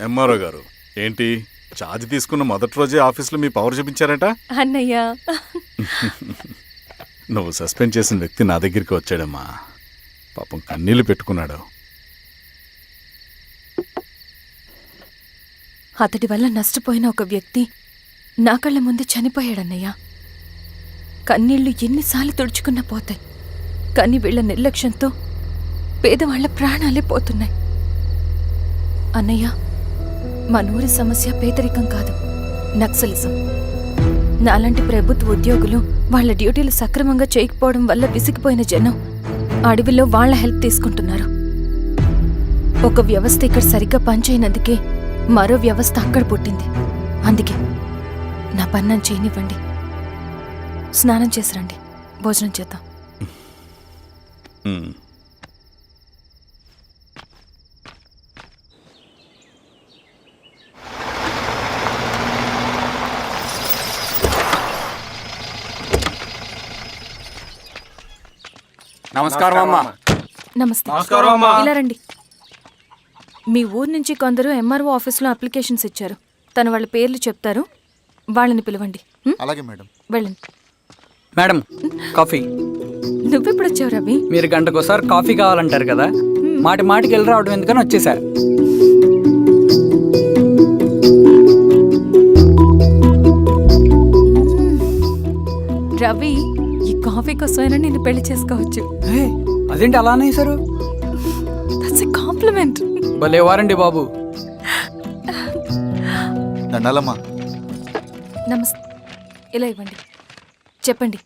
MRO గారు ఏంటి charge తీసుకున్న మొదటి రోజే ఆఫీస్లో మీ పవర్ చూపించారట? అన్నయ్య నువ్వు సస్పెండ్ చేసిన వ్యక్తి నా దగ్గరికి వచ్చాడమ్మా. పాపం కన్నీళ్లు పెట్టుకున్నాడు. అతడి వల్ల నష్టపోయిన ఒక వ్యక్తి నా కళ్ళ ముందు చనిపోయాడన్నయ్య. కన్నీళ్లు ఎన్నిసార్లు తుడుచుకున్నా పోతాయి, కానీ వీళ్ల నిర్లక్ష్యంతో పేదవాళ్ల ప్రాణాలే పోతున్నాయి. అన్నయ్య, మనూరి సమస్య పేదరికం కాదు, నక్సలిజం. నాలాంటి ప్రభుత్వ ఉద్యోగులు వాళ్ల డ్యూటీలు సక్రమంగా చేయకపోవడం వల్ల విసిగిపోయిన జనం అడవిలో వాళ్ల హెల్ప్ తీసుకుంటున్నారు. ఒక వ్యవస్థ ఇక్కడ సరిగ్గా పనిచేయనందుకే మరో వ్యవస్థ అక్కడ పుట్టింది. అందుకే నా పన్నం చేయనివ్వండి. స్నానం చేసి రండి, భోజనం చేద్దాం. నమస్కారం అమ్మా. నమస్తే. ఇలా రండి. మీ ఊరు నుంచి కొందరు ఎంఆర్ఓ ఆఫీస్లో అప్లికేషన్స్ ఇచ్చారు. తను వాళ్ళ పేర్లు చెప్తారు, వాళ్ళని పిలవండి. అలాగే మేడం. వెళ్ళండి. Madam, coffee. నువ్వెప్పుడు వచ్చావు రవి? మీరు గంటకోసారి కాఫీ కావాలంటారు కదా, మాటి మాటికి వెళ్ళి రావడం ఎందుకని వచ్చేసా. రవి, ఈ కాఫీ కోసమైనా నేను పెళ్లి చేసుకోవచ్చు. అదేంటి అలా అనేసారు? That's a compliment. భలేవారండి బాబు. దండాలమ్మా. నమస్తే. ఇలా ఇవ్వండి. చెప్పండి,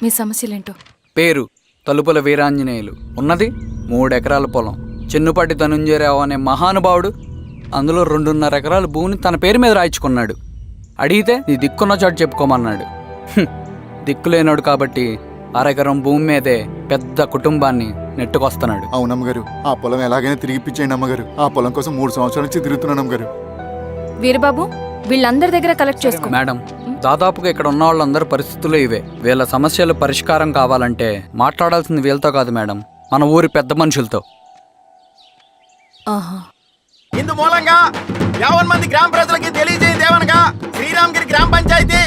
మీ సమస్యలేంటో. పేరు తలుపుల వీరాంజనేయులు, ఉన్నది 3 ఎకరాల పొలం. చిన్నుపాటి ధనుంజయరావు అనే మహానుభావుడు అందులో 2.5 ఎకరాల భూమిని తన పేరు మీద రాయించుకున్నాడు. అడిగితే నీ దిక్కున్న చోటు చెప్పుకోమన్నాడు. దిక్కులేనాడు కాబట్టి 1/2 ఎకరం భూమి మీదే పెద్ద కుటుంబాన్ని నెట్టుకొస్తున్నాడు. అవునమ్మగారు, ఆ పొలం ఎలాగైనా తిరిగి ఇప్పించేయండి అమ్మగారు. ఆ పొలం కోసం 3 సంవత్సరాల నుంచి తిరుగుతున్నాను అమ్మగారు. వీరబాబు, వీళ్ళందరి దగ్గర కలెక్ట్ చేసుకో. మేడం, దాదాపుగా ఇక్కడ ఉన్న వాళ్ళందరి పరిస్థితులు ఇవే. వీళ్ళ సమస్యలు పరిష్కారం కావాలంటే మాట్లాడాల్సింది వీళ్ళతో కాదు మేడం, మన ఊరి పెద్ద మనుషులతో. ఇందు మూలంగా 50 మంది గ్రామ ప్రజలకి తెలియజేయదేవనగా శ్రీరామగిరి గ్రామ పంచాయతీ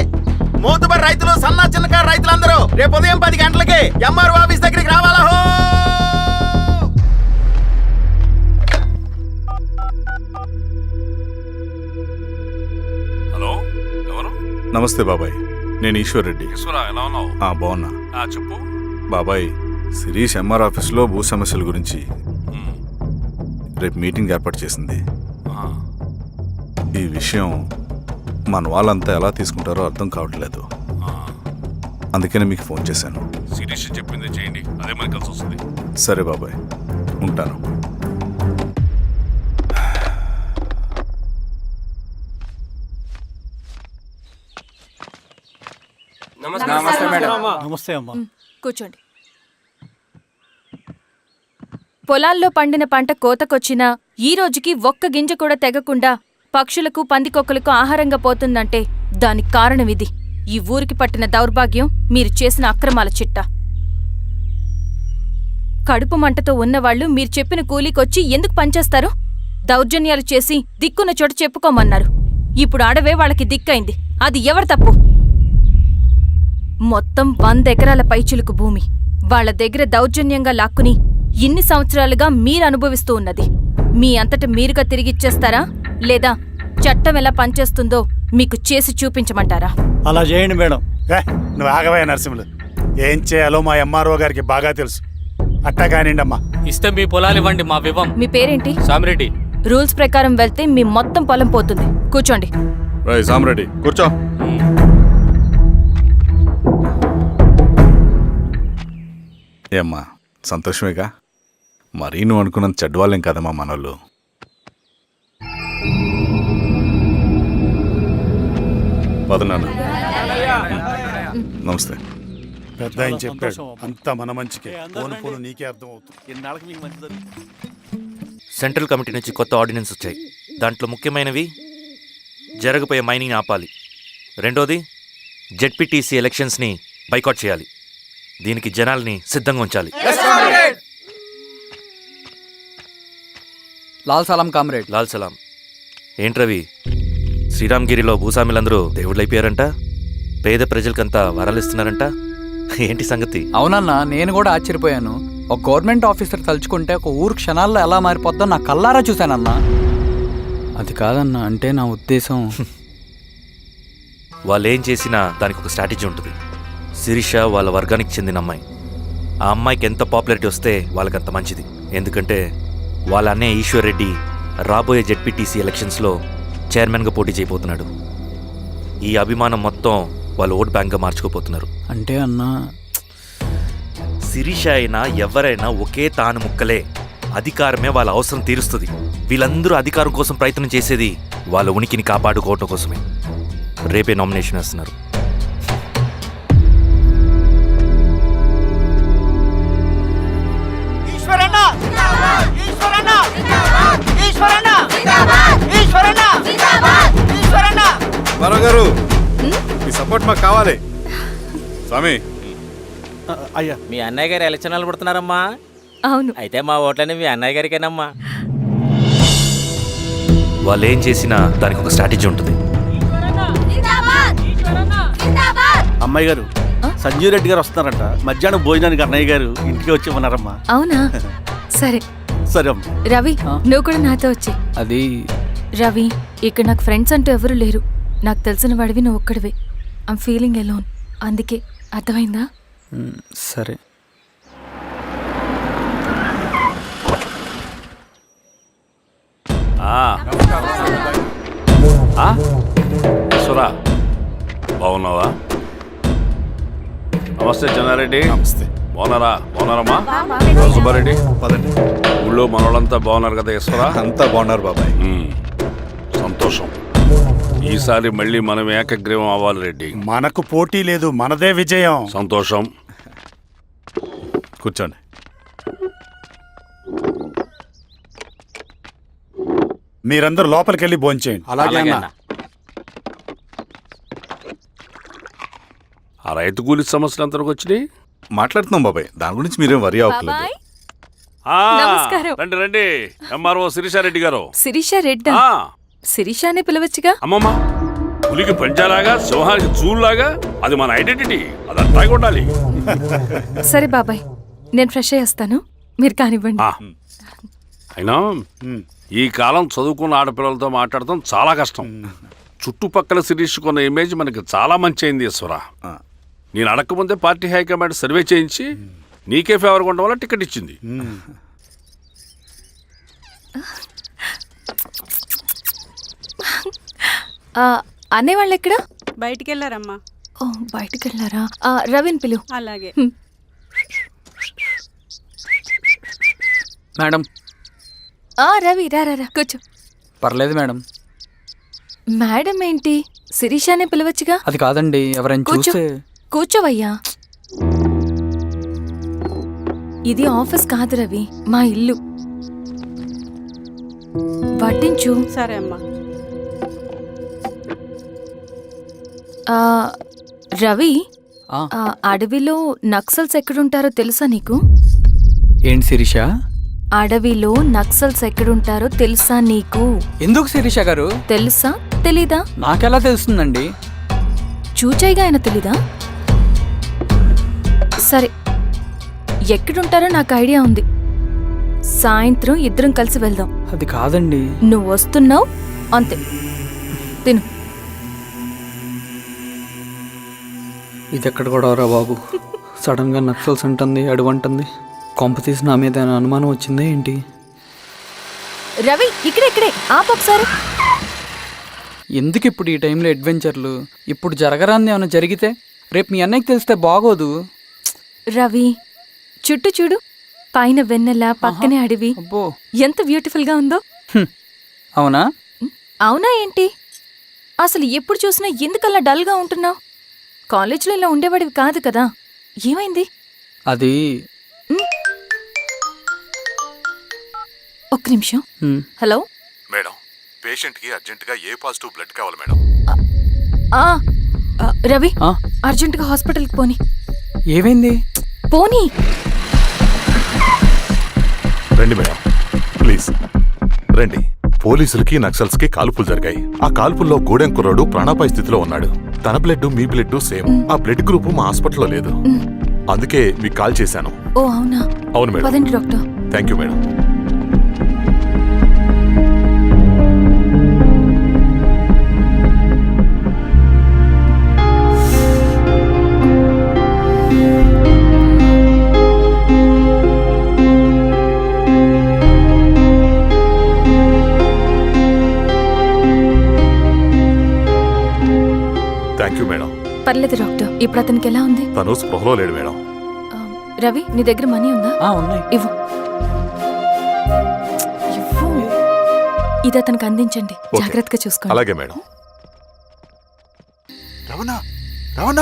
మోతుబరి రైతులు, సన్న చిన్నకారు రైతులందరూ రేపు ఉదయం 10 గంటలకి ఎంఆర్ఓ ఆఫీస్ దగ్గరికి రావాలా. హలో, ఎవరు? నమస్తే బాబాయ్, నేను ఈశ్వర్ రెడ్డి. ఎలా ఉన్నావు? బాగున్నా. చెప్పు బాబాయ్, శిరీష్ ఎంఆర్ ఆఫీస్లో భూ సమస్యల గురించి రేపు మీటింగ్ ఏర్పాటు చేసింది. ఈ విషయం మన వాళ్ళంతా ఎలా తీసుకుంటారో అర్థం కావట్లేదు. అందుకనే మీకు ఫోన్ చేశాను. శిరీష్ చెప్పింది చేయండి, అదే మనకి కలిసి వస్తుంది. సరే బాబాయ్, ఉంటాను. నమస్తే మేడం. నమస్తే అమ్మా. కూర్చోండి. పొలాల్లో పండిన పంట కోతకొచ్చినా ఈ రోజుకి ఒక్క గింజ కూడా తెగకుండా పక్షులకు, పందికొక్కలకు ఆహారంగా పోతుందంటే దానికి కారణం ఇది. ఈ ఊరికి పట్టిన దౌర్భాగ్యం మీరు చేసిన అక్రమాల చిట్టా. కడుపు మంటతో ఉన్నవాళ్లు మీరు చెప్పిన కూలీకొచ్చి ఎందుకు పనిచేస్తారు? దౌర్జన్యాలు చేసి దిక్కున్న చోట చెప్పుకోమన్నారు. ఇప్పుడు అడవే వాళ్ళకి దిక్కైంది. అది ఎవరి తప్పు? మొత్తం 100 ఎకరాల పైచిలుకు భూమి వాళ్ల దగ్గర దౌర్జన్యంగా లాక్కుని ఇన్ని సంవత్సరాలుగా మీరు అనుభవిస్తూ ఉన్నది. మీ అంతట మీరుగా తిరిగిచ్చేస్తారా, లేదా చట్టం ఎలా పనిచేస్తుందో మీకు చేసి చూపించమంటారా? అలా చేయండి మేడం. నువ్వు ఆగవయ్య నరసింహులు. ఏం చేయాలో మా ఎంఆర్ఓ గారికి బాగా తెలుసు. అట్టా కానివ్వండి అమ్మా. ఇస్తే మీ పొలాలు ఇవ్వండి, మా వివం. మీ పేరేంటి? సామిరెడ్డి. రూల్స్ ప్రకారం వెళ్తే మీ మొత్తం పొలం పోతుంది. కూర్చోండి. సామిరెడ్డి కూర్చో. ఏమ్మా, సంతోషమేగా? మరీ నువ్వు అనుకున్నంత చెడ్డవాళ్ళేం కదమ్మా మనోళ్ళు. పదనాన్న. నమస్తే. పెద్ద ఆయన చెప్పాడు, అంతా మన మంచికే. పోను పోను నీకే అర్థం అవుతుంది. సెంట్రల్ కమిటీ నుంచి కొత్త ఆర్డినెన్స్ వచ్చాయి. దాంట్లో ముఖ్యమైనవి జరగబోయే మైనింగ్ ఆపాలి, రెండోది జెడ్పీటీసీ ఎలక్షన్స్ని బైకాట్ చేయాలి, దీనికి జనాల్ని సిద్ధంగా ఉంచాలి. లాల్ సలాం కామ్రేడ్. లాల్ సలాం. ఏంట్రవి, శ్రీరామ్గిరిలో భూస్వాములందరూ దేవుళ్ళైపోయారంట, పేద ప్రజలకంతా వరాలు ఇస్తున్నారంట, ఏంటి సంగతి? అవునన్నా, నేను కూడా ఆశ్చర్యపోయాను. ఒక గవర్నమెంట్ ఆఫీసర్ తలుచుకుంటే ఒక ఊరు క్షణాల్లో ఎలా మారిపోద్దో నా కల్లారా చూశానన్నా. అది కాదన్నా, అంటే నా ఉద్దేశం వాళ్ళు ఏం చేసినా దానికి ఒక స్ట్రాటజీ ఉంటుంది. శిరీష వాళ్ళ వర్గానికి చెందిన అమ్మాయి. ఆ అమ్మాయికి ఎంత పాపులారిటీ వస్తే వాళ్ళకంత మంచిది. ఎందుకంటే వాళ్ళ అన్నయ్య ఈశ్వర్ రెడ్డి రాబోయే జెడ్పీటీసీ ఎలక్షన్స్లో చైర్మన్గా పోటీ చేయబోతున్నాడు. ఈ అభిమానం మొత్తం వాళ్ళు ఓట్ బ్యాంక్గా మార్చుకోపోతున్నారు. అంటే అన్నా, శిరీష అయినా ఎవరైనా ఒకే తాను ముక్కలే. అధికారమే వాళ్ళ అవసరం తీరుస్తుంది. వీళ్ళందరూ అధికారం కోసం ప్రయత్నం చేసేది వాళ్ళ ఉనికిని కాపాడుకోవటం కోసమే. రేపే నామినేషన్ వేస్తున్నారు. గారు మీ సపోర్ట్ మాకు కావాలి. స్వామి, అయ్యా, మీ అన్నయ్య గారు ఎలక్షన్ నిలబడుతున్నారమ్మా. అవును. అయితే మా ఓట్లన్నీ మీ అన్నయ్య గారికేనమ్మా. వాళ్ళు ఏం చేసినా దానికి ఒక స్ట్రాటజీ ఉంటుంది. అమ్మాయి గారు, సంజీవ్ రెడ్డి గారు వస్తున్నారంట. మధ్యాహ్నం భోజనానికి అన్నయ్య గారు ఇంటికి వచ్చి ఉన్నారమ్మా. అవునా? సరే సరే అమ్మ. రవి, నువ్వు కూడా నాతో వచ్చే. అది రవి, ఇక్కడ నాకు ఫ్రెండ్స్ అంటూ ఎవరు లేరు. నాకు తెలిసిన వాడివి నువ్వు ఒక్కడివే. I'm feeling alone. అందుకే, అర్థమైందా? సరే. ఈశ్వరా, బాగున్నావా? నమస్తే చెన్నారెడ్డి. నమస్తే. బాగున్నారమ్మా? సుబ్బారెడ్డి, పదండి. ఊళ్ళో మనోళ్ళంతా బాగున్నారు కదా ఈశ్వరా? అంతా బాగున్నారు బాబాయ్. సంతోషం. ఈసారి మళ్ళీ మనం ఏకగ్రీవం అవ్వాలి రెడ్డి. మనకు పోటీ లేదు, మనదే విజయం. సంతోషం. కూర్చోండి. మీరందరూ లోపలికి వెళ్ళి భోంచేయండి. అలాగే అన్న. ఆ రైతు కూలి సమస్యలు ఎంతవరకు వచ్చినాయి? మాట్లాడుతున్నాం బాబాయ్, దాని గురించి మీరేం వరి అవ్వట్లేదు. బాబాయ్, ఆ, నమస్కారం. రండి రండి. ఎంఆర్ఓ శిరీషారెడ్డి గారు. శిరీష రెడ్డా? ఆ, శిరీష అనే పిలవచ్చుగా. అమ్మమ్మ, పులికి పంచాలాగా సింహానికి చూలాగా అది మన ఐడెంటిటీ. అదంతా ఉండాలి. సరే బాబాయ్, నేను ఫ్రెష్ అయ్యి వస్తాను, మీరు కానివ్వండి. ఆ, అయినా ఈ కాలం చదువుకున్న ఆడపిల్లలతో మాట్లాడటం చాలా కష్టం. చుట్టుపక్కల శిరీషుకున్న ఇమేజ్ మనకి చాలా మంచి అయింది ఈశ్వరా. నేను అడగకముందే పార్టీ హైకమాండ్ సర్వే చేయించి నీకే ఫేవర్గా ఉండడం వల్ల టికెట్ ఇచ్చింది. అనేవాళ్ళు ఎక్కడా? బయటికి వెళ్ళారమ్మా. ఓ, బయటికి వెళ్ళారా? రవిని పిలువు. అలాగే. మేడం. రవి, రా రా రా, కూర్చో. పర్లేదు మేడం. మేడం ఏంటి? శిరీషానే పిలవచ్చుగా. అది కాదండి, ఎవరైనా కూర్చో. చూస్తే. కూర్చోవయ్యా. ఇది ఆఫీస్ కాదు రవి, మా ఇల్లు. వడ్డించు. సరే అమ్మా. రవి, ఆ, అడవిలో నక్సల్స్ ఎక్కడుంటారో తెలుసా నీకు? ఏంటి శిరీష? అడవిలో నక్సల్స్ ఎక్కడుంటారో తెలుసా నీకు? ఎందుకు శిరీష గారు? తెలుసా తెలీదా? నాకెలా తెలుస్తుందండి? చూచాయిగా ఆయన తెలీదా? సరే, ఎక్కడుంటారో నాకు ఐడియా ఉంది. సాయంత్రం ఇద్దరం కలిసి వెళ్దాం. అది కాదండి. నువ్వు వస్తున్నావు అంతే, తిను. ఇది ఎక్కడ కూడా రా బాబు. సడన్ గా నక్సల్స్ అంటుంది, అడువంటుంది. కొంప తీసి నా మీద ఏమైనా అనుమానం వచ్చిందే ఏంటి? రవి, ఇక్కడే ఆపొకసారి. ఎందుకు ఇప్పుడు ఈ టైంలో అడ్వెంచర్లు? ఇప్పుడు జరగరాంది ఏమైనా జరిగితే రేపు మీ అన్నయ్యకి తెలిస్తే బాగోదు. రవి, చుట్టూ చూడు. పైన వెన్నెల, పక్కనే అడవి. అబ్బో, ఎంత బ్యూటిఫుల్ గా ఉందో. అవునా? అవునా ఏంటి? అసలు ఎప్పుడు చూసినా ఎందుకల్లా డల్ గా ఉంటున్నావు? కాలేజీలో ఇలా ఉండేవాడివి కాదు కదా, ఏమైంది? అది ఒక్క నిమిషం. హలో మేడం, పేషెంట్కి అర్జెంటుగా ఏ పాజిటివ్ బ్లడ్ కావాలి మేడం. రవి, అర్జెంటుగా హాస్పిటల్కి పోని. ఏమైంది? పోనీ. రండి మేడం, ప్లీజ్ రండి. పోలీసులకి నక్సల్స్ కి కాల్పులు జరిగాయి. ఆ కాల్పుల్లో గూడెం కుర్రాడు ప్రాణాపాయ స్థితిలో ఉన్నాడు. తన బ్లడ్ మీ బ్లడ్ సేమ్. ఆ బ్లడ్ గ్రూప్ మా హాస్పిటల్లో లేదు. అందుకే మీకు కాల్ చేశాను. ఓ అవునా? అవును మేడం. పదండి doctor. Thank you madam. Thank you madam. పర్లేదు డాక్టర్. ఇప్పుడు అతనికి ఎలా ఉంది? తను స్పృహలో లేడు మేడం. రవి, నీ దగ్గర మనీ ఉందా? ఉన్నాయి. ఇవ్వు. ఇవ్వు. ఇది అతనికి అందించండి. ఓకే. జాగ్రత్తగా చూసుకోండి. అలాగే మేడం. రవణ రవణ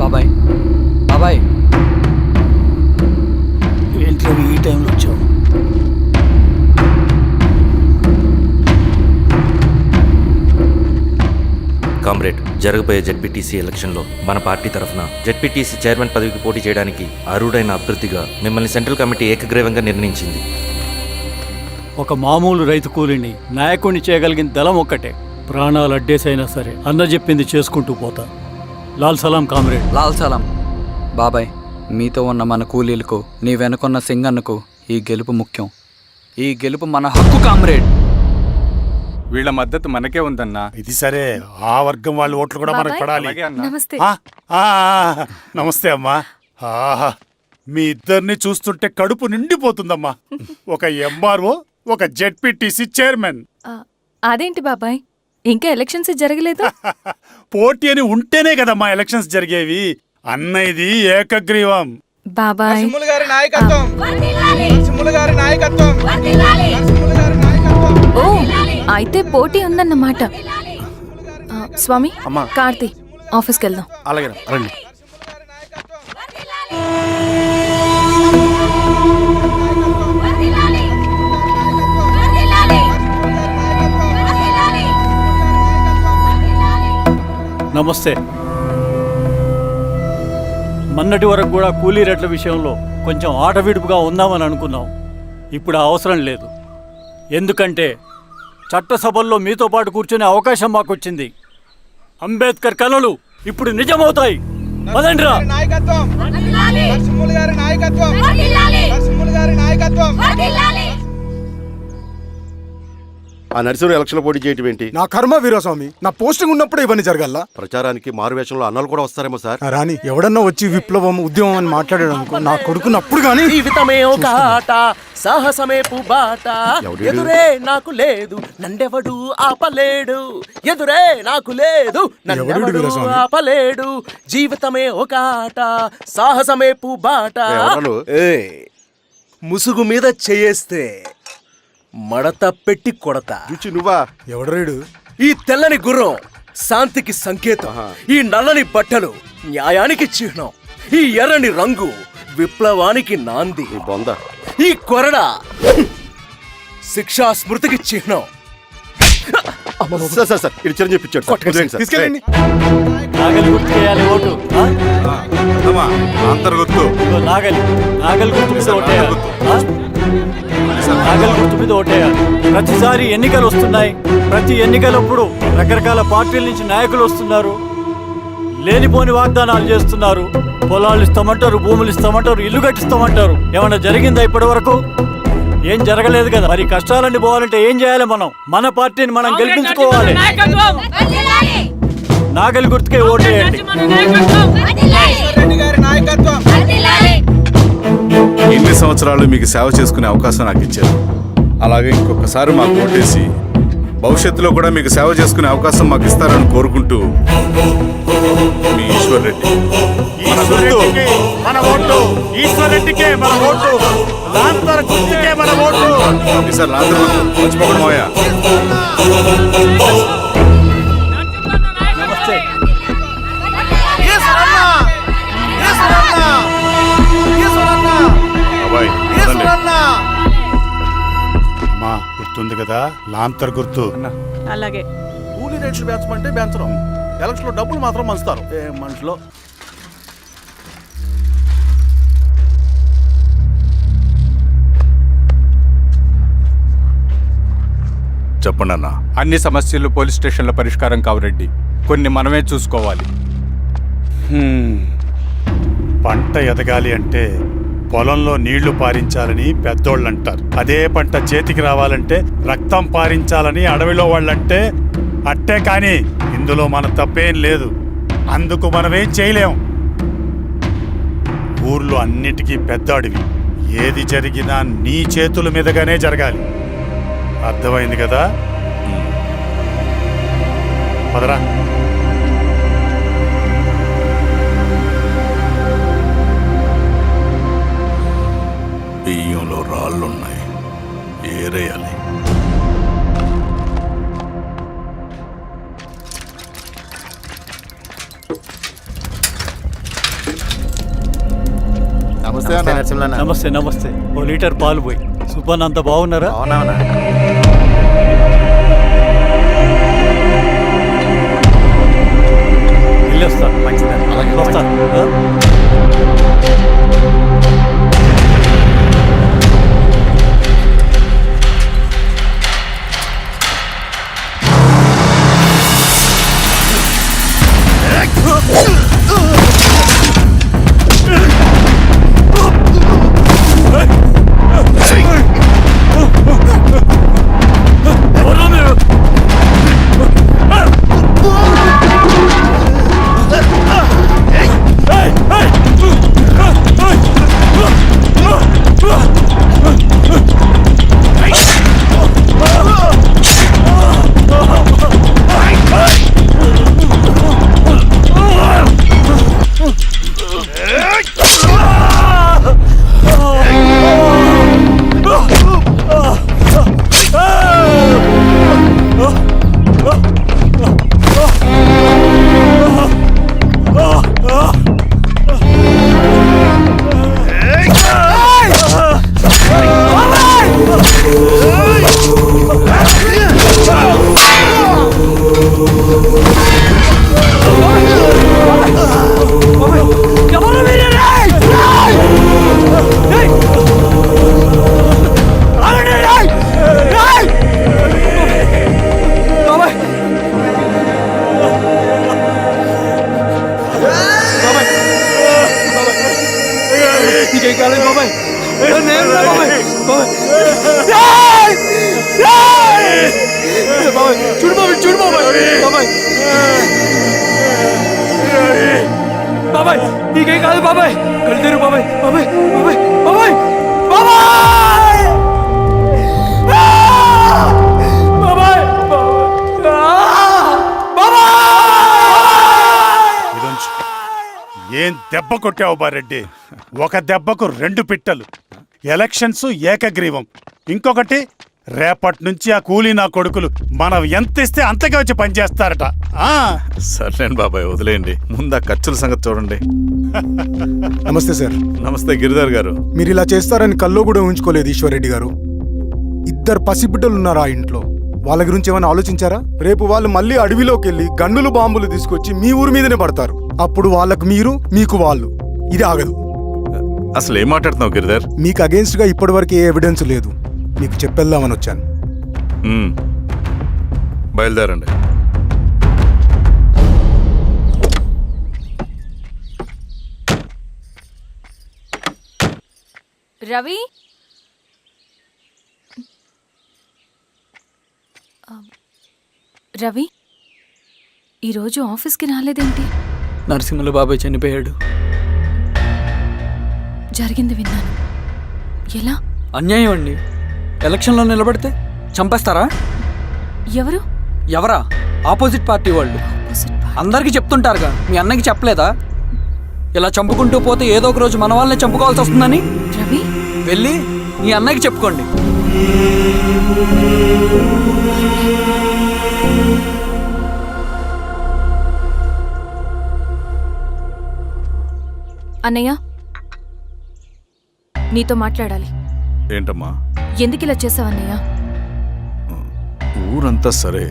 బాబాయ్, బాబాయ్, ఏంటి ఈ టైంలో వచ్చావు? కామ్రేడ్, జరగబోయే జెడ్పీటీసీ ఎలక్షన్లో మన పార్టీ తరఫున జెడ్పీటీసీ చైర్మన్ పదవికి పోటీ చేయడానికి అర్హుడైన అభ్యర్థిగా మిమ్మల్ని సెంట్రల్ కమిటీ ఏకగ్రీవంగా నిర్ణయించింది. ఒక మామూలు రైతు కూలిని నాయకుడిని చేయగలిగిన దళం ఒక్కటే. ప్రాణాలు అడ్డేసైనా సరే అన్న చెప్పింది చేసుకుంటూ పోతా. లాల్ సలాం కామ్రేడ్. లాల్ సలాం. బాబాయ్, మీతో ఉన్న మన కూలీలకు, నీ వెనుకున్న సింగన్నకు ఈ గెలుపు ముఖ్యం. ఈ గెలుపు మన హక్కు కామ్రేడ్. వీళ్ళ మద్దతు మనకే ఉందన్నా. ఇది సరే, ఆ వర్గం వాళ్ళ ఓట్లు కూడా మనకు బాబాయ్. పడాలి. అలాగే అన్నా. నమస్తే. నమస్తే అమ్మా. ఆహా, మీ ఇద్దరిని చూస్తుంటే కడుపు నిండిపోతుందమ్మా. ఒక ఎంఆర్ఓ, ఒక జెడ్పీటీసీ చైర్మన్. అదేంటి బాబాయ్, ఇంకా ఎలక్షన్స్ జరగలేదు? పోటీ అని ఉంటేనే కదమ్మా ఎలక్షన్స్ జరిగేవి. అన్నయ్యది ఏకగ్రీవం. బాబాయ్, గారి నాయకత్వం, గారి నాయకత్వం. ఓ అయితే పోటీ ఉందన్నమాట. స్వామి, అమ్మా. కార్తీ, ఆఫీస్కి వెళ్దాం. అలాగే రండి. నమస్తే. మొన్నటి వరకు కూడా కూలీ రేట్ల విషయంలో కొంచెం ఆటవిడుపుగా ఉందామని అనుకున్నాం. ఇప్పుడు ఆ అవసరం లేదు. ఎందుకంటే చట్టసభల్లో మీతో పాటు కూర్చునే అవకాశం మాకు వచ్చింది. అంబేద్కర్ కలలు ఇప్పుడు నిజమవుతాయి. పదండ్రా. నాయకత్వం, గారి నాయకత్వం, గారి నాయకత్వం. ఆ నరసింహ ఎలక్షన్ పోటీ చేయటం ఏంటి? నా కర్మ వీరస్వామి, నా పోస్టింగ్ ఉన్నప్పుడే ఇవన్నీ జరగాల. ప్రచారానికి మారువేషంలో అన్నలు కూడా వస్తారేమో సార్. రాని ఎవడన్నా వచ్చి విప్లవం ఉద్యమం అని మాట్లాడాడు అనుకో, నా కొడుకుని అప్పుడు గానీ జీవితమే ఒక ఆట, సాహసమే పుబాట. ఎదురే నాకు లేదు, నన్నెవడు ఆపలేడు. ఎదురే నాకు లేదు, నన్నెవడు ఆపలేడు. జీవితమే ఒక ఆట, సాహసమే పుబాట. ముసుగు మీద చేయేస్తే మడత పెట్టి కొడతా. నువ్వా? ఎవడరేడు? ఈ తెల్లని గుర్రం శాంతికి సంకేతం. ఈ నల్లని బట్టలు న్యాయానికి చిహ్నం. ఈ ఎర్రని రంగు విప్లవానికి నాంది. ఈ కొరడ శిక్షా స్మృతికి చిహ్నం. సార్ ఇది చిరంజీవి ఇచ్చాడు. తీసుకెళ్ళండి. నాగలి గుర్తు చేయాలి ఓటు. అంతర్గుర్తు. నాగలి గుర్తు మీద ఓటేయాలి. నాగలి గుర్తు మీద ఓటేయాలి. ప్రతిసారి ఎన్నికలు వస్తున్నాయి. ప్రతి ఎన్నికలప్పుడు రకరకాల పార్టీల నుంచి నాయకులు వస్తున్నారు. లేనిపోని వాగ్దానాలు చేస్తున్నారు. పొలాలు ఇస్తామంటారు, భూములు ఇస్తామంటారు, ఇల్లు కట్టిస్తామంటారు. ఏమన్నా జరిగిందా ఇప్పటి వరకు? ఏం జరగలేదు కదా. మరి కష్టాలన్నీ పోవాలంటే ఏం చేయాలి? మన పార్టీని మనం గెలిపించుకోవాలి. నాగలి గుర్తుకే ఓటేయండి. ఇన్ని సంవత్సరాలు మీకు సేవ చేసుకునే అవకాశం నాకు ఇచ్చారు. అలాగే ఇంకొకసారి మాకు ఓటేసి భవిష్యత్తులో కూడా మీకు సేవ చేసుకునే అవకాశం మాకు ఇస్తారని కోరుకుంటూ, మీ ఈశ్వర్ రెడ్డి. మన ఓటు ఈశ్వర్ రెడ్డికే, మన ఓటు లాంతర్ గుర్తుకే, మన ఓటు. సార్ మర్చిపోకుండా మోయా. నమస్తే. అబ్బాయి, పదండి. కదా లాంతర్ గుర్తు. అలాగే. కూలీ రేట్లు పెంచమంటే పెంచడం, ఎలక్షన్లో డబ్బులు మాత్రం మంచుతారు. ఏ మనుషులో చెప్పండి అన్న. అన్ని సమస్యలు పోలీస్ స్టేషన్లో పరిష్కారం కావు రెడ్డి, కొన్ని మనమే చూసుకోవాలి. పంట ఎదగాలి అంటే పొలంలో నీళ్లు పారించాలని పెద్దోళ్ళు అంటారు. అదే పంట చేతికి రావాలంటే రక్తం పారించాలని అడవిలో వాళ్ళంటే అట్టే. కానీ ఇందులో మన తప్పేం లేదు, అందుకు మనమేం చేయలేం. ఊర్లో అన్నిటికీ పెద్ద అడవి, ఏది జరిగినా నీ చేతుల మీదగానే జరగాలి. అర్థమైంది కదా? పదరా. బియ్యంలో రాళ్ళున్నాయి, ఏరేయాలి. నమస్తే అన్న. నరసింహన్న. నమస్తే నమస్తే. ఓ లీటర్ పాలు పోయి. సుపన్ అంత బాగున్నారా? అవునవునా. వెళ్ళొస్తా. మంచిదన్న. వస్తా. బాబాయ్ నీకేం కాదు బాబాయ్. కళ్ళు బాబాయ్. బాబాయ్ బాబాయ్ బాబాయ్ బాబాయ్ బాబాయ్ బాబాయ్. ఏం దెబ్బ కొట్టావు బారెడ్డి? ఒక దెబ్బకు 2 పిట్టలు. ఎలక్షన్స్ ఏకగ్రీవం. ఇంకొకటి, రేపటి నుంచి ఆ కూలీ నా కొడుకులు మనం ఎంత ఇస్తే అంతగా వచ్చి పనిచేస్తారట. సర్లేండి బాబాయ్, వదిలేయండి. ముందు ఆ ఖర్చుల సంగతి చూడండి. నమస్తే సార్. నమస్తే గిరిధర్ గారు. మీరు ఇలా చేస్తారని కల్లో కూడా ఊహించుకోలేదు ఈశ్వర్రెడ్డి గారు. 2 పసిబిడ్డలు ఉన్నారు ఆ ఇంట్లో. వాళ్ళ గురించి ఏమైనా ఆలోచించారా? రేపు వాళ్ళు మళ్ళీ అడవిలోకి వెళ్ళి గన్నులు బాంబులు తీసుకొచ్చి మీ ఊరి మీదనే పడతారు. అప్పుడు వాళ్ళకు మీరు, మీకు వాళ్ళు. ఇది ఆగదు. అసలు ఏం మాట్లాడుతున్నావు గిరిధర్? మీకు అగేన్స్ట్ గా ఇప్పటివరకు ఏ ఎవిడెన్స్ లేదు. మీకు చెప్పేద్దామని వచ్చాను. బయలుదేరండి. రవి, రవి ఈరోజు ఆఫీస్కి రాలేదేంటి? నరసింహులు బాబాయ్ చనిపోయాడు. జరిగింది విన్నాను. ఎలా? అన్యాయం అండి. ఎలక్షన్లో నిలబడితే చంపేస్తారా? ఎవరు? ఎవరా? ఆపోజిట్ పార్టీ వాళ్ళు. అందరికీ చెప్తుంటారుగా, మీ అన్నకి చెప్పలేదా? ఇలా చంపుకుంటూ పోతే ఏదో ఒక రోజు మన వాళ్ళని చంపుకోవాల్సి వస్తుందని. రవి, వెళ్ళి మీ అన్నకి చెప్పుకోండి. అన్నయ్య, నీతో మాట్లాడాలి. ఏంటమ్మా? ఎందుకు ఇలా చేసావన్నయ్య? ఊరంతా సరే,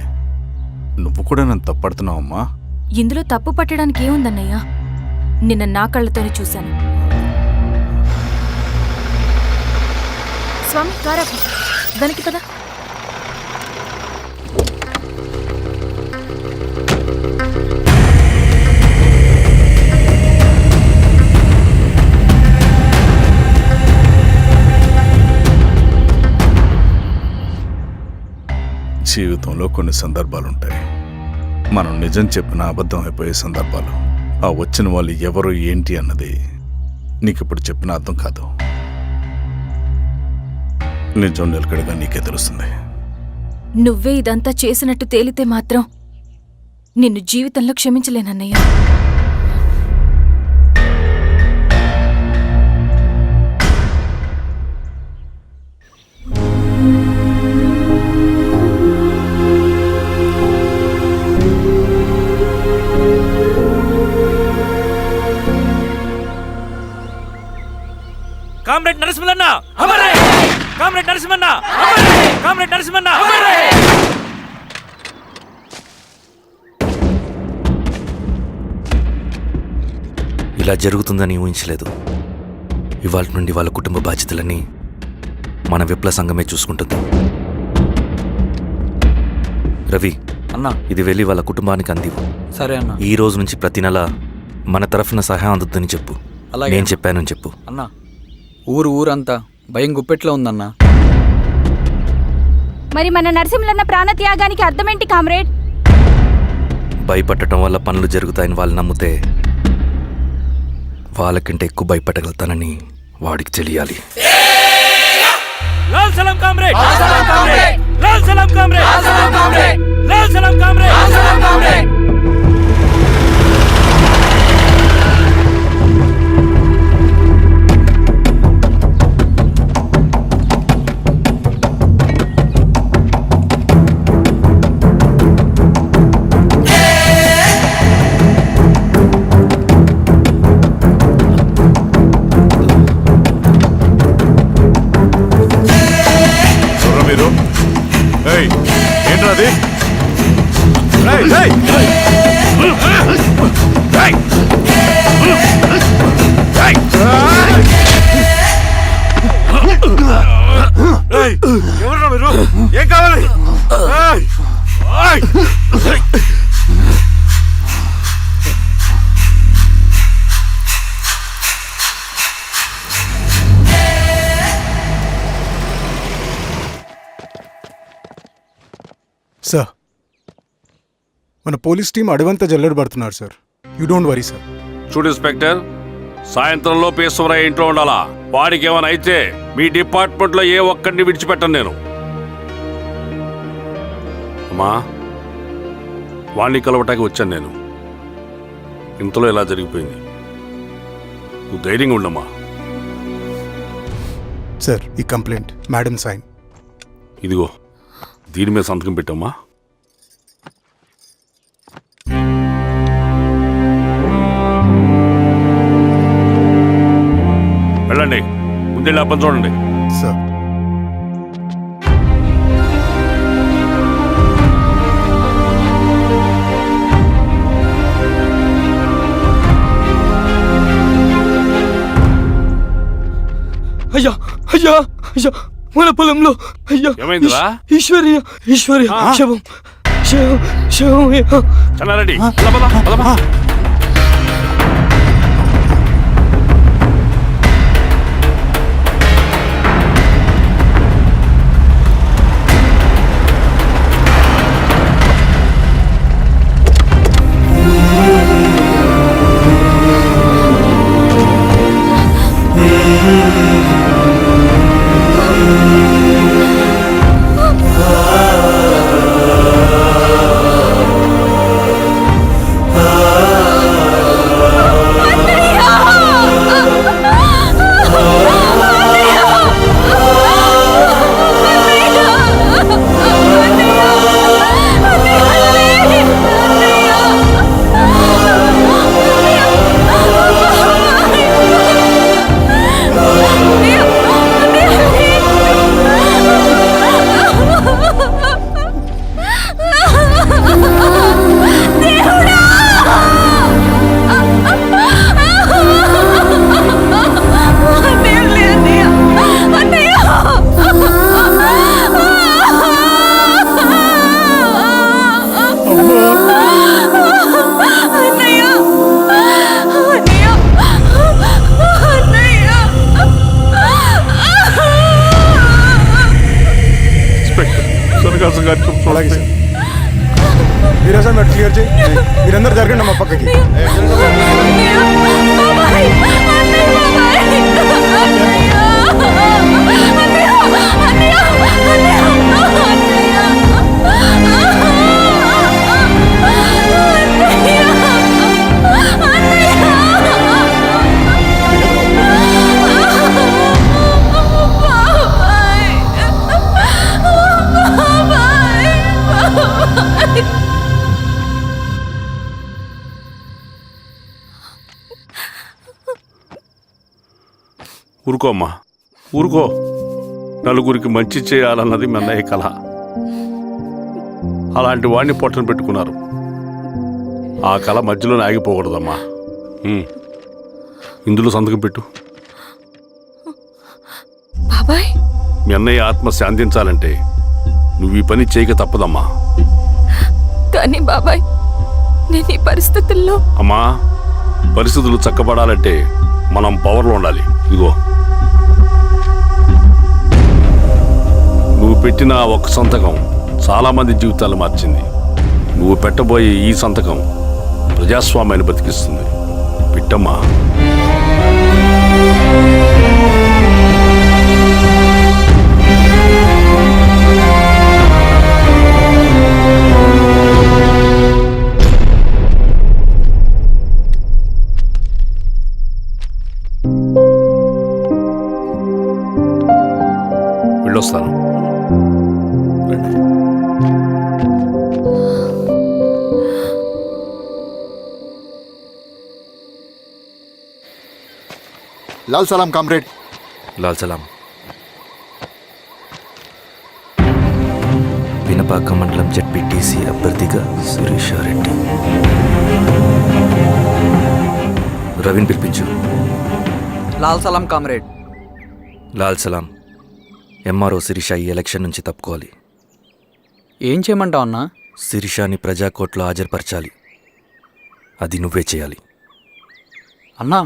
నువ్వు కూడా నన్ను తప్పడుతున్నావమ్మా. ఇందులో తప్పు పట్టడానికి ఏముందన్నయ్యా? నిన్న నా కళ్ళతోనే చూశాను. స్వామి కారా దానికి కదా. జీవితంలో కొన్ని సందర్భాలుంటాయి, మనం నిజం చెప్పిన అబద్ధం అయిపోయే సందర్భాలు. ఆ వచ్చిన వాళ్ళు ఎవరు ఏంటి అన్నది నీకిప్పుడు చెప్పిన అర్థం కాదు. నిజం నిలకడగా నీకే తెలుస్తుంది. నువ్వే ఇదంతా చేసినట్టు తేలితే మాత్రం నిన్ను జీవితంలో క్షమించలేనన్నయ్య. Comrade Narasimhanna, comrade Narasimhanna, comrade Narasimhanna. ఇలా జరుగుతుందని ఊహించలేదు. ఇవాళ నుండి వాళ్ళ కుటుంబ బాధ్యతలన్నీ మన విప్లవ సంఘమే చూసుకుంటుంది. రవి అన్నా, ఇది వెళ్ళి వాళ్ళ కుటుంబానికి అందివు. సరే అన్నా. ఈ రోజు నుంచి ప్రతి నెల మన తరఫున సహాయం అందుతుందని చెప్పు. అలాగే నేను చెప్పానని చెప్పు. అన్నా, ఊరంతా భయం గుప్పెట్లో ఉందన్నా. మరి మన నరసింహన్న ప్రాణత్యాగానికి అర్థమేంటి కామ్రేడ్? భయపడటం వల్ల పనులు జరుగుతాయని వాళ్ళు నమ్మితే వాళ్ళకంటే ఎక్కువ భయపడగలుగుతానని వాడికి తెలియాలి. లాల్ సలాం కామ్రేడ్, లాల్ సలాం కామ్రేడ్, లాల్ సలాం కామ్రేడ్. మీరు ఏంట్రా అది? ఎవరురా మీరు? ఏం కావాలి? సార్, మన పోలీస్ టీం అడవంతా జల్లెడ పడుతున్నారు sir. You don't worry sir. చూడు ఇన్స్పెక్టర్, సాయంత్రంలో పేశ్వరయ్య ఇంట్లో ఉండాలా. వాడికి ఏమైనా అయితే మీ డిపార్ట్మెంట్లో ఏ ఒక్కడిని విడిచిపెట్టను నేను. అమ్మా, వాణ్ణి కలవటానికి వచ్చాను నేను. ఇంతలో ఇలా జరిగిపోయింది. నువ్వు ధైర్యంగా ఉండమ్మా. సార్, ఈ కంప్లైంట్ మేడం సైన్. ఇదిగో, దీని మీద సంతకం పెట్టమ్మా. వెళ్ళండి, ముందు అప్పని చూడండి. సార్, అయ్యా అయ్యా అయ్యా, మన పొలంలో అయ్యా. ఏమైందిరా? ఈశ్వర్య శవం శవం శవం. చెన్నారెడ్డి, ఆ అలాగే సార్. మీరే సార్ మీరు క్లియర్ చేయి. మీరందరూ జరగండి మా పక్కకి. ఊరుకో అమ్మా, ఊరుకో. నలుగురికి మంచి చేయాలన్నది మీ అన్నయ్య కళ. అలాంటి వాడిని పొట్టను పెట్టుకున్నారు. ఆ కళ మధ్యలోనే ఆగిపోకూడదమ్మా. ఇందులో సంతకం పెట్టు. బాబాయ్, మీ అన్నయ్య ఆత్మ శాంతించాలంటే నువ్వు ఈ పని చేయక తప్పదమ్మా. కానీ బాబాయ్, నేను ఈ పరిస్థితుల్లో... అమ్మా, పరిస్థితులు చక్కబడాలంటే మనం పవర్లో ఉండాలి. ఇదిగో, నువ్వు పెట్టిన ఒక్క సంతకం చాలా మంది జీవితాలు మార్చింది. నువ్వు పెట్టబోయే ఈ సంతకం ప్రజాస్వామ్యాన్ని బతికిస్తుంది. పెట్టమ్మా. వెళ్ళొస్తాను. లాల్ సలాం కామ్రేడ్. లాల్ సలాం. పినపాక మండలం జెడ్పీటీసీ అభ్యర్థిగా శిరీషారెడ్డి. రవిని పిలిపించు. లాల్ సలాం కామ్రేడ్. లాల్ సలాం. ఎంఆర్ఓ శిరీష ఈ ఎలక్షన్ నుంచి తప్పుకోవాలి. ఏం చేయమంటావు అన్నా? శిరీషాని ప్రజాకోర్టులో హాజరుపరచాలి. అది నువ్వే చేయాలి. అన్నా,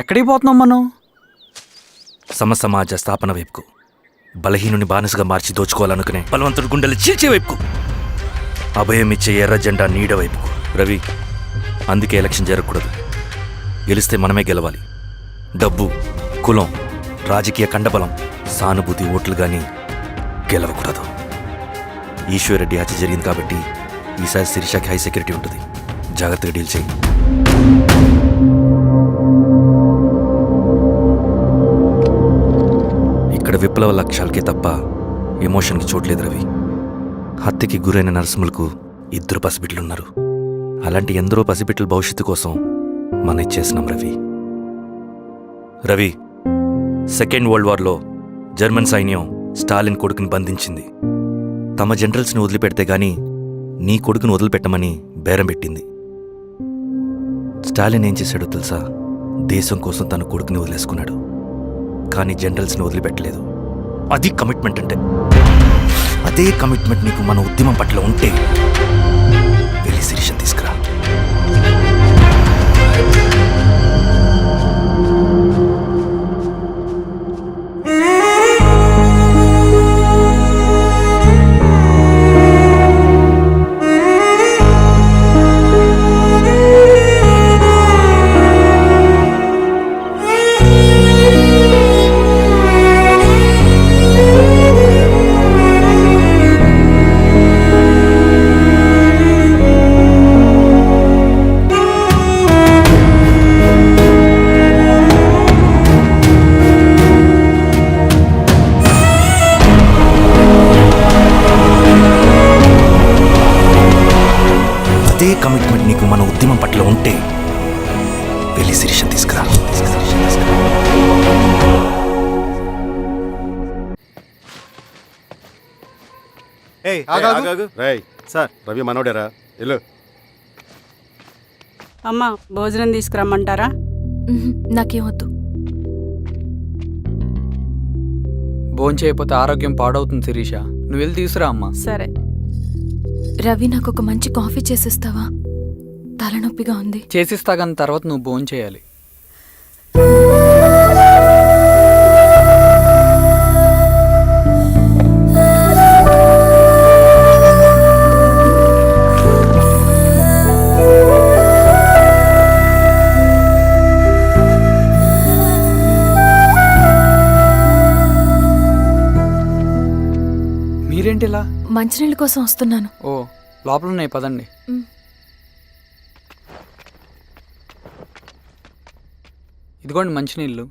ఎక్కడికి పోతున్నాం మనం? సమసమాజ స్థాపన వైపుకు. బలహీనుని బానిసగా మార్చి దోచుకోవాలనుకునే బలవంతుడి గుండెలు చీల్చే వైపుకు. అభయం ఇచ్చే ఎర్ర జెండా నీడ వైపుకు. రవి, అందుకే ఎలక్షన్ జరగకూడదు. గెలిస్తే మనమే గెలవాలి. డబ్బు, కులం, రాజకీయ కండబలం, సానుభూతి ఓట్లు కానీ గెలవకూడదు. ఈశ్వర్రెడ్డి హత్య జరిగింది కాబట్టి ఈసారి శిరీషకి హై సెక్యూరిటీ ఉంటుంది. జాగ్రత్తగా డీల్ చేయి. ఇక్కడ విప్లవ లక్ష్యాలకే తప్ప ఎమోషన్కి చోట్లేదు రవి. హత్యకి గురైన నరసింహులకు 2 పసిబిడ్డలున్నారు. అలాంటి ఎందరో పసిబిడ్డల భవిష్యత్తు కోసం మనం ఇచ్చేసినాం రవి. రవి, సెకండ్ వరల్డ్ వార్లో జర్మన్ సైన్యం స్టాలిన్ కొడుకుని బంధించింది. తమ జనరల్స్ని వదిలిపెడితే గాని నీ కొడుకుని వదిలిపెట్టమని బేరం పెట్టింది. స్టాలిన్ ఏం చేశాడో తెలుసా? దేశం కోసం తన కొడుకుని వదిలేసుకున్నాడు. కానీ జనరల్స్ని వదిలిపెట్టలేదు. అది కమిట్మెంట్ అంటే. అదే కమిట్మెంట్ నీకు మన ఉద్యమం పట్ల ఉంటే వెళ్ళి శిరీష తీసుకురా. అదే కమిట్మెంట్ నీకు మన ఉద్యమం పట్ల ఉంటే వెళ్ళి శిరీష తీసుకురా. సార్, రవి మనోడేరా? వెళ్ళు. అమ్మా, భోజనం తీసుకురమ్మంటారా? నాకేమొద్దు. భోంచేయకపోతే ఆరోగ్యం పాడవుతుంది శిరీష. నువ్వు వెళ్ళి తీసురా అమ్మా. సరే. రవి, నాకు ఒక మంచి కాఫీ చేసిస్తావా? తలనొప్పిగా ఉంది. చేసిస్తా కానీ తర్వాత నువ్వు భోంచేయాలి. ఏంటిలా? మంచినీళ్ళ కోసం వస్తున్నాను. ఓ లోపల ఉన్నాయి, పదండి. ఇదిగోండి మంచినీళ్ళు.